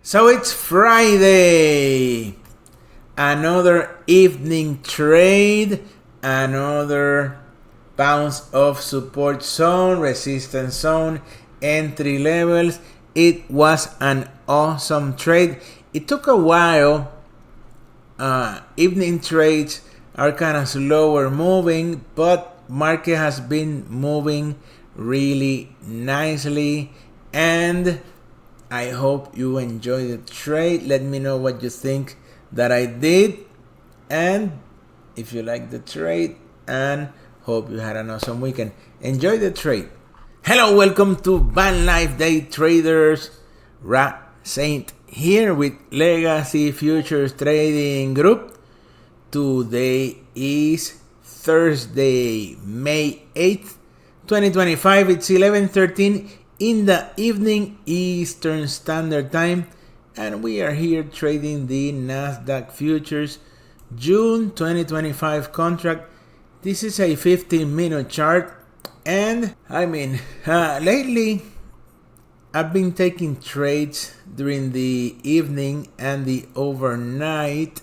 So it's Friday, another evening trade, another bounce of support zone, resistance zone, entry levels. It was an awesome trade. It took a while. Evening trades are kind of slower moving, but market has been moving really nicely, and I hope you enjoy the trade. Let me know what you think that I did, and if you like the trade, and hope you had an awesome weekend. Enjoy the trade. Hello, welcome to VanLife Day Traders. Ra Saint here with Legacy Futures Trading Group. Today is Thursday, May 8th, 2025. It's 11:13 in the evening Eastern Standard Time, and we are here trading the Nasdaq Futures June 2025 contract. This is a 15-minute chart, and I mean, lately I've been taking trades during the evening and the overnight.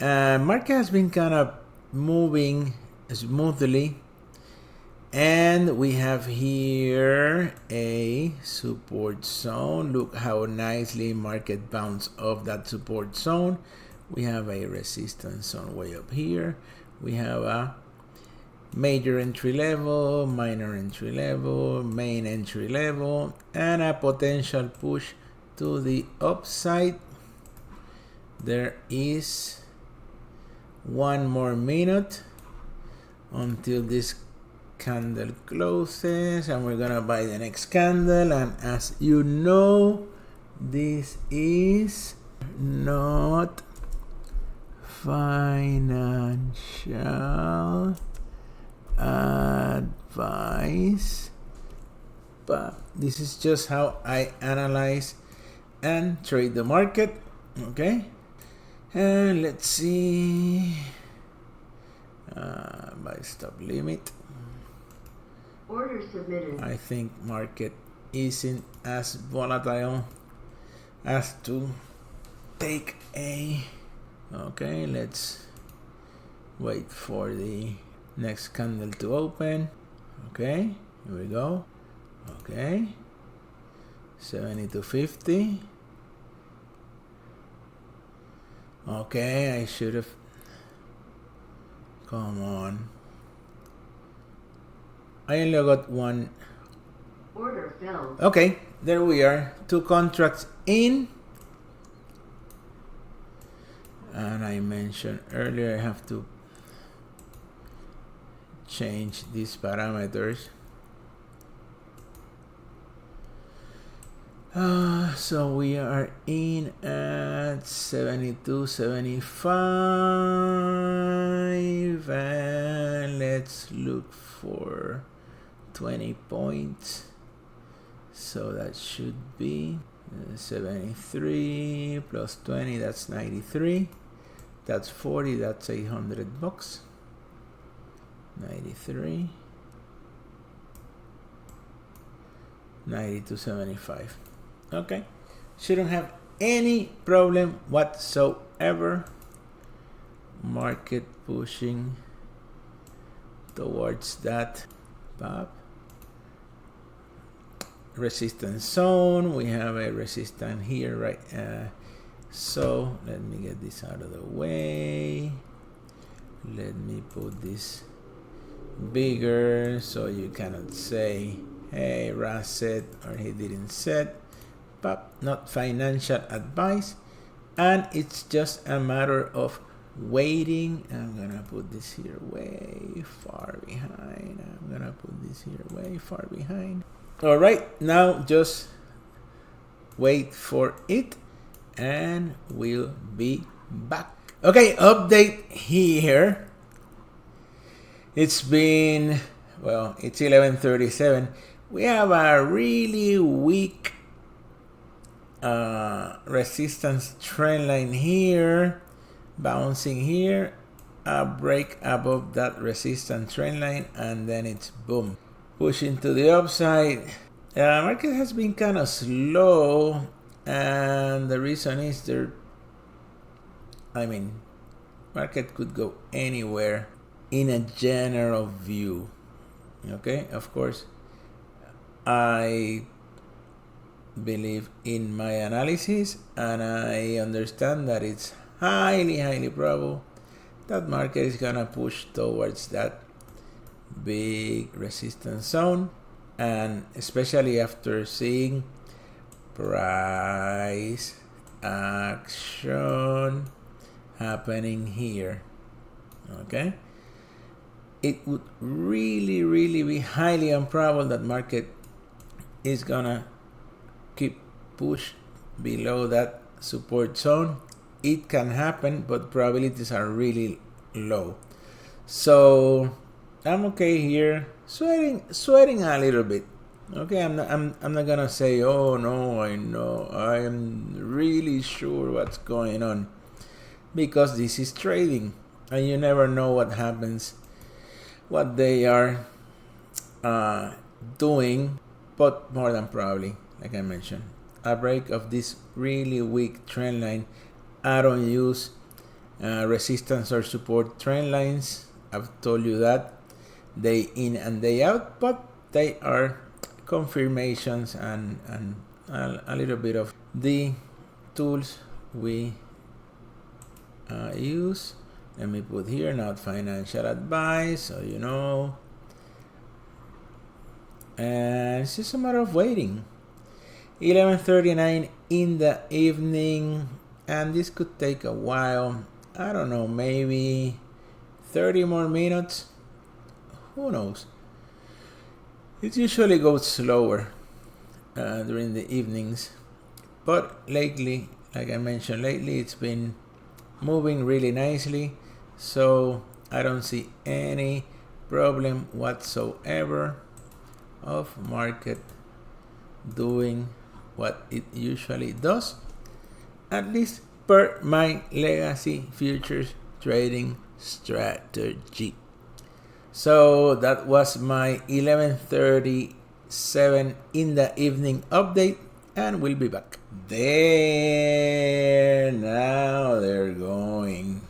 Market has been kind of moving smoothly, and we have here a support zone. Look how nicely market bounced off that support zone. We have a resistance zone way up here. We have a major entry level, minor entry level, main entry level, and a potential push to the upside. There is one more minute until this candle closes, and we're gonna buy the next candle. And as you know, this is not financial advice, but this is just how I analyze and trade the market. Okay, and let's see, buy stop limit. Order submitted. I think market isn't as volatile as to take a. Okay, let's wait for the next candle to open. Okay, here we go. Okay, 70 to 50. Okay, I should have. Come on. I only got one. Order filled. Okay, there we are. Two contracts in. And I mentioned earlier I have to change these parameters. So we are in at 72.75, and let's look for 20 points. So that should be 73 plus 20, that's 93. That's 40, that's $800. 93, 92.75. Okay, shouldn't have any problem whatsoever. Market pushing towards that pop resistance zone. We have a resistance here, right? So let me get this out of the way. Let me put this bigger so you cannot say, hey, Ras said or he didn't said. But not financial advice, and it's just a matter of waiting. I'm gonna put this here way far behind. All right, now just wait for it and we'll be back. Okay, update here. It's been, well, it's 11:37. We have a really weak resistance trend line here, bouncing here, a break above that resistance trend line, and then it's boom, pushing to the upside. Market has been kind of slow and the reason is market could go anywhere in a general view. Okay, of course, I believe in my analysis, and I understand that it's highly probable that market is gonna push towards that big resistance zone, and especially after seeing price action happening here. Okay, it would really be highly improbable that market is gonna keep push below that support zone. It can happen, but probabilities are really low. So I'm okay here, sweating a little bit. Okay, I'm not gonna say, oh no, I know, I am really sure what's going on, because this is trading, and you never know what happens, what they are doing. But more than probably, like I mentioned, a break of this really weak trend line. I don't use resistance or support trend lines. I've told you that day in and day out, but they are confirmations and a little bit of the tools we use. Let me put here, not financial advice, so you know. And it's just a matter of waiting. 11:39 in the evening, and this could take a while. I don't know, maybe 30 more minutes. Who knows? It usually goes slower during the evenings, but lately, like I mentioned, lately it's been moving really nicely, so I don't see any problem whatsoever of market doing what it usually does, at least per my legacy futures trading strategy. So that was my 11:37 in the evening update, and we'll be back. Now they're going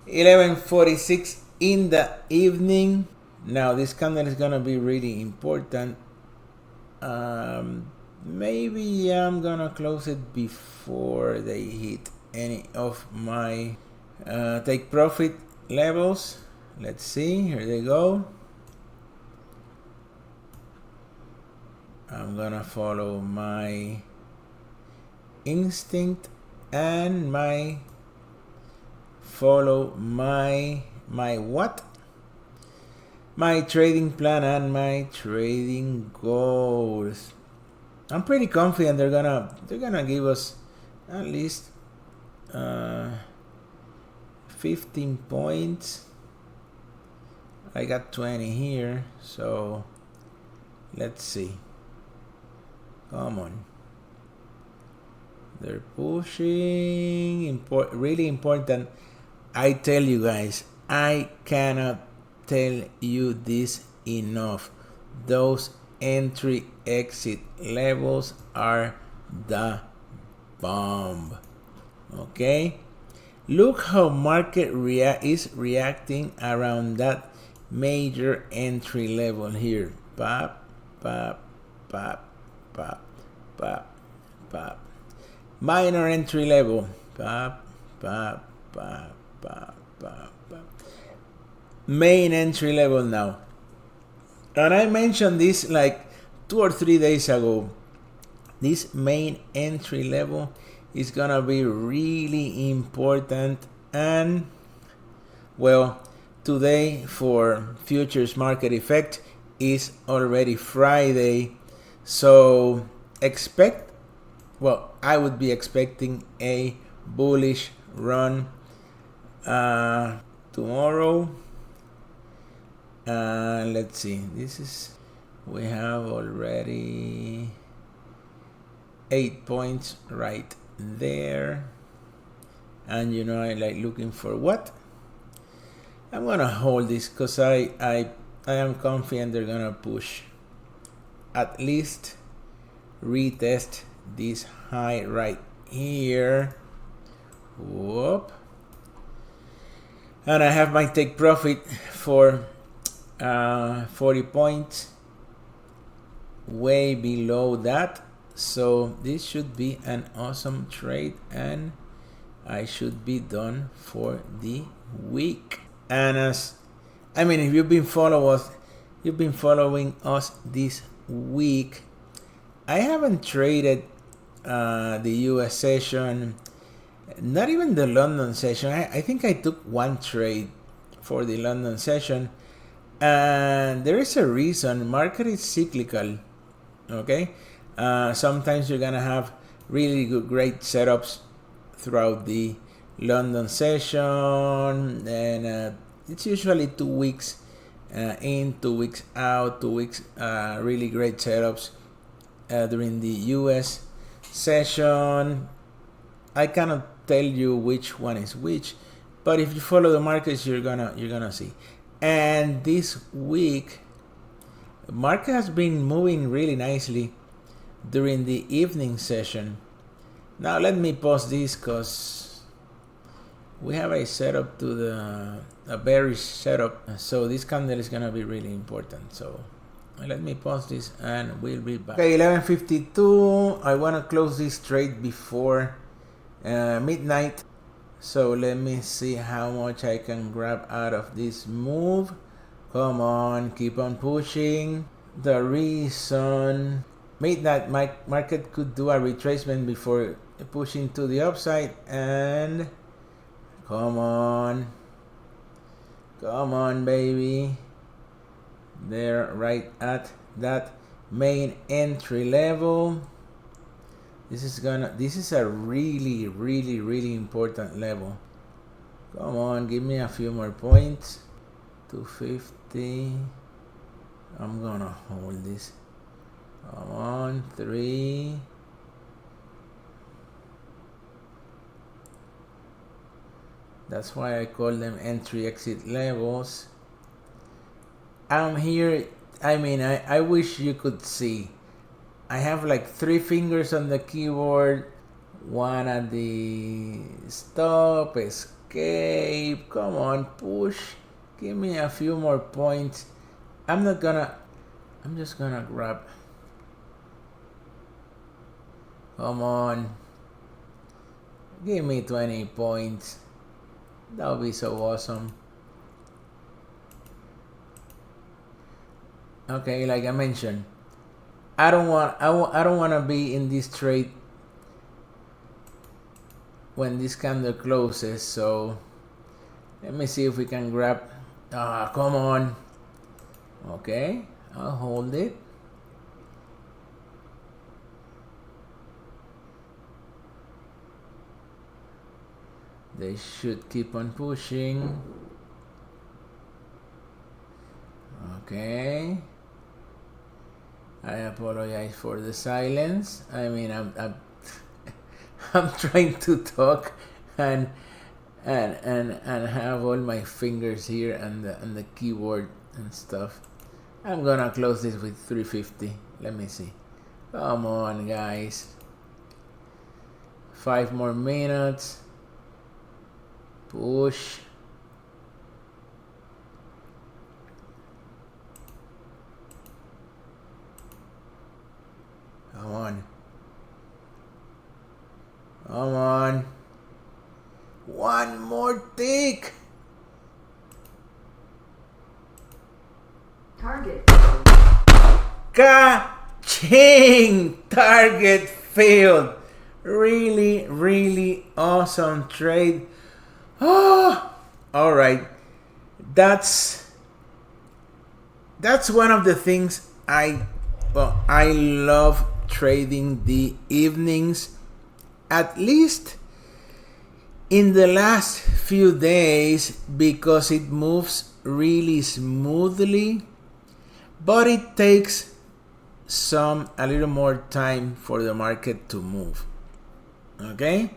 11:46 in the evening. Now this candle is gonna be really important. Maybe I'm gonna close it before they hit any of my take profit levels. Let's see, here they go. I'm gonna follow my instinct and my what? My trading plan and my trading goals. I'm pretty confident they're gonna give us at least 15 points. I got 20 here, so let's see. Come on. They're pushing. Really important. I tell you guys, I cannot tell you this enough. Those entry exit levels are the bomb. Okay, look how market is reacting around that major entry level here. Pop, pop, pop, pop, pop, pop. Minor entry level. Pop, pop, pop, pop, pop, pop. Main entry level now. And I mentioned this like 2 or 3 days ago. This main entry level is gonna be really important. And well, today for futures market effect is already Friday, so I would be expecting a bullish run tomorrow. Let's see, we have already 8 points right there, and you know I like looking for what. I'm gonna hold this because I am confident they're gonna push, at least retest this high right here. Whoop. And I have my take profit for 40 points, way below that. So this should be an awesome trade, and I should be done for the week. And if you've been following us this week, I haven't traded the US session, not even the London session. I think I took one trade for the London session, and there is a reason. Market is cyclical, okay? Sometimes you're gonna have really great setups throughout the London session, and it's usually 2 weeks in, 2 weeks out, 2 weeks really great setups during the US session. I cannot tell you which one is which, but if you follow the markets, you're gonna see. And this week, the market has been moving really nicely during the evening session. Now let me pause this because we have a setup to a bearish setup, so this candle is gonna be really important. So let me pause this and we'll be back. Okay, 11:52. I want to close this trade before midnight, so let me see how much I can grab out of this move. Come on, keep on pushing. The reason midnight market could do a retracement before pushing to the upside, and come on baby, they're right at that main entry level. This is a really important level. Come on, give me a few more points. 250. I'm gonna hold this. Come on, 3. That's why I call them entry exit levels. I'm here. I wish you could see. I have like 3 fingers on the keyboard. One at the stop, escape. Come on, push. Give me a few more points. I'm just gonna grab. Come on. Give me 20 points. That would be so awesome. Okay, like I mentioned, I don't want to be in this trade when this candle closes. So let me see if we can grab. Come on. Okay, I'll hold it. They should keep on pushing. Okay. I apologize for the silence. I'm trying to talk and have all my fingers here and the keyboard and stuff. I'm gonna close this with 350. Let me see. Come on, guys. 5 more minutes. Push. Come on. Come on. One more tick. Target. Ka-ching! Target failed. Really awesome trade. Oh, all right. That's one of the things I love trading the evenings, at least in the last few days, because it moves really smoothly, but it takes a little more time for the market to move. Okay?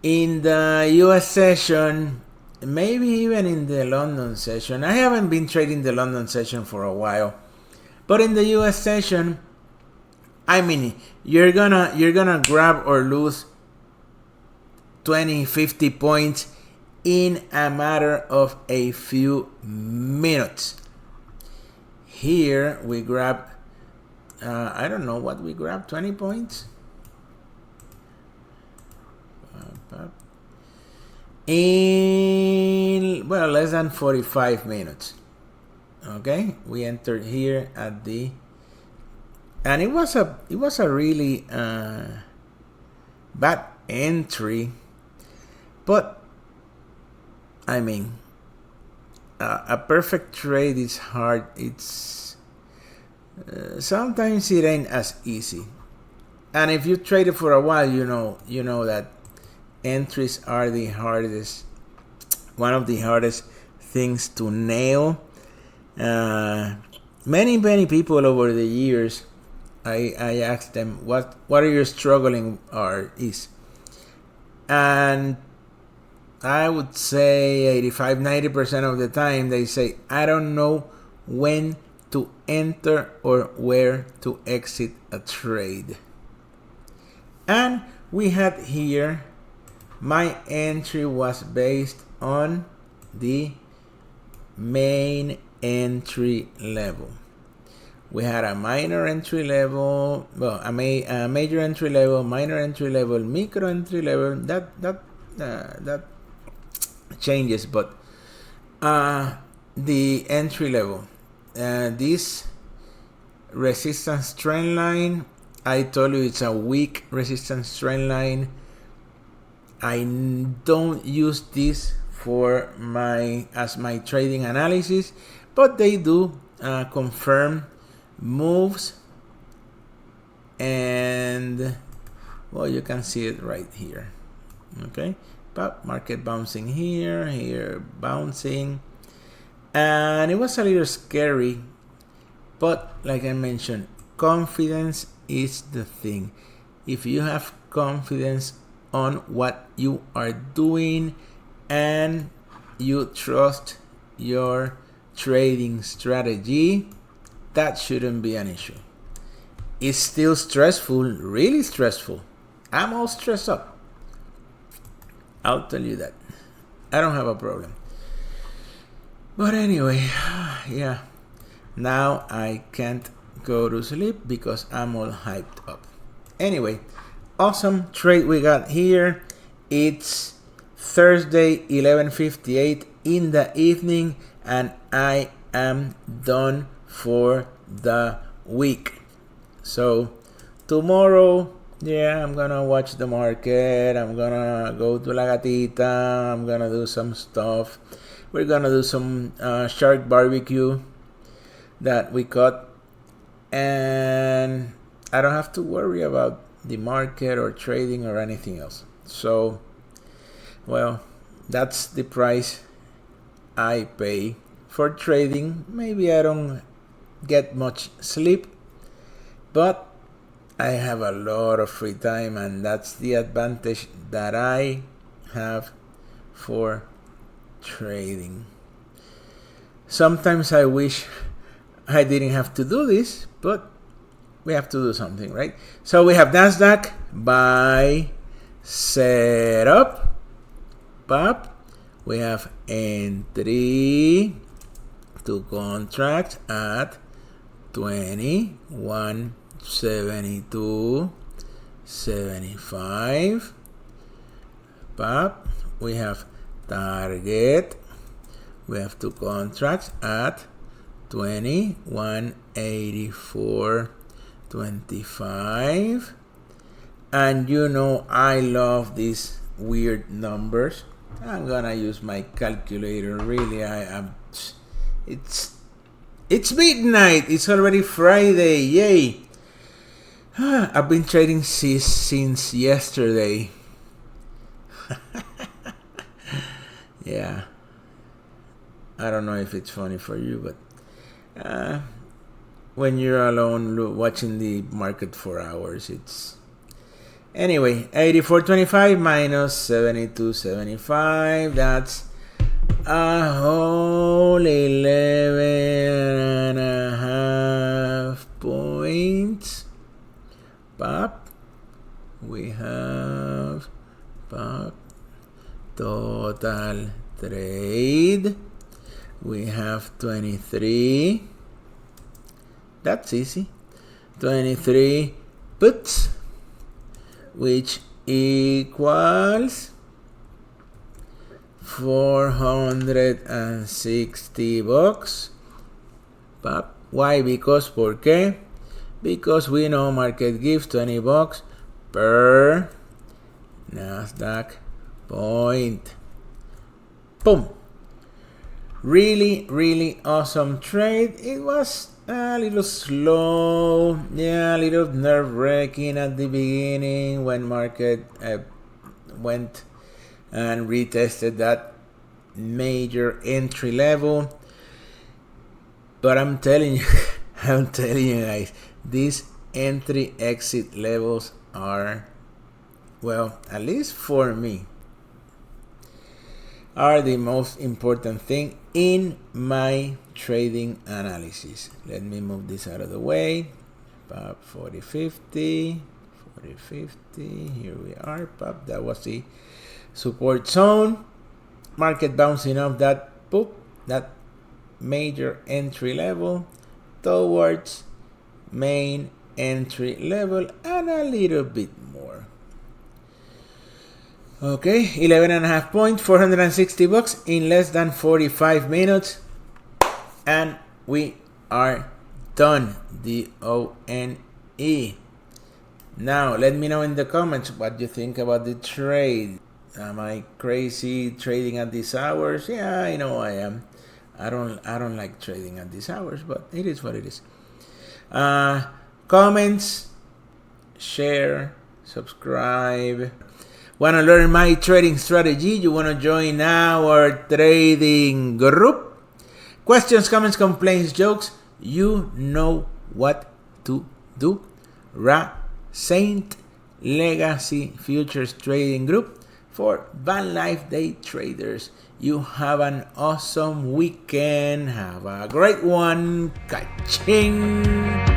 In the US session, maybe even in the London session, I haven't been trading the London session for a while, but in the US session, I mean, you're gonna grab or lose 20, 50 points in a matter of a few minutes. Here we grab, I don't know what we grab, 20 points? In, well, less than 45 minutes. Okay, we entered here at the, and it was a really bad entry, but I mean, a perfect trade is hard. It's sometimes it ain't as easy, and if you trade it for a while, you know that entries are the hardest, one of the hardest things to nail. Many people over the years, I asked them what are you struggling is, and I would say 85-90% of the time they say I don't know when to enter or where to exit a trade. And we had here, my entry was based on the main entry level. We had a minor entry level, well, a major entry level, minor entry level, micro entry level. That changes, but the entry level, this resistance trend line, I told you it's a weak resistance trend line. I don't use this for as my trading analysis, but they do confirm moves, and well, you can see it right here. Okay, but market bouncing here bouncing, and it was a little scary, but like I mentioned, confidence is the thing. If you have confidence on what you are doing and you trust your trading strategy, that shouldn't be an issue. It's still stressful, really stressful. I'm all stressed up, I'll tell you that. I don't have a problem. But anyway, yeah, now I can't go to sleep because I'm all hyped up. Anyway, awesome trade we got here. It's Thursday, 11:58 in the evening, and I am done for the week. So tomorrow, yeah, I'm gonna watch the market. I'm gonna go to La Gatita. I'm gonna do some stuff. We're gonna do some shark barbecue that we caught, and I don't have to worry about the market or trading or anything else. So, well, that's the price I pay for trading. Maybe I don't get much sleep, but I have a lot of free time, and that's the advantage that I have for trading. Sometimes I wish I didn't have to do this, but we have to do something, right? So we have Nasdaq, buy, set up, pop. We have entry to contract at 21.72.75. Pop. We have target. We have two contracts at 21.84.25. And you know I love these weird numbers. I'm gonna use my calculator. Really, I am. It's midnight. It's already Friday. Yay! I've been trading since yesterday. Yeah. I don't know if it's funny for you, but when you're alone watching the market for hours, it's... Anyway, 84.25 minus 72.75. That's a whole 11.5 points. trade. We have 23. That's easy. 23 puts, which equals 460 bucks. But why? Because, ¿por qué? Because we know market gives 20 bucks per Nasdaq point. Boom. Really, really awesome trade. It was a little slow, yeah, a little nerve-wracking at the beginning when market went and retested that major entry level. But I'm telling you, I'm telling you guys, these entry exit levels are, well, at least for me, are the most important thing in my trading analysis. Let me move this out of the way. Pop 40.50, 40.50, here we are. Pop, that was the support zone. Market bouncing off that, boop, that major entry level towards main entry level and a little bit more. Okay, 11.5 points, 460 bucks in less than 45 minutes, and we are done. DONE. Now let me know in the comments what you think about the trade. Am I crazy trading at these hours? Yeah, I know I am. I don't like trading at these hours, but it is what it is. Comments, share, subscribe. Want to learn my trading strategy? You want to join our trading group? Questions, comments, complaints, jokes, you know what to do. Saint Legacy Futures Trading Group for VanLife day traders. You have an awesome weekend. Have a great one. Ka-ching!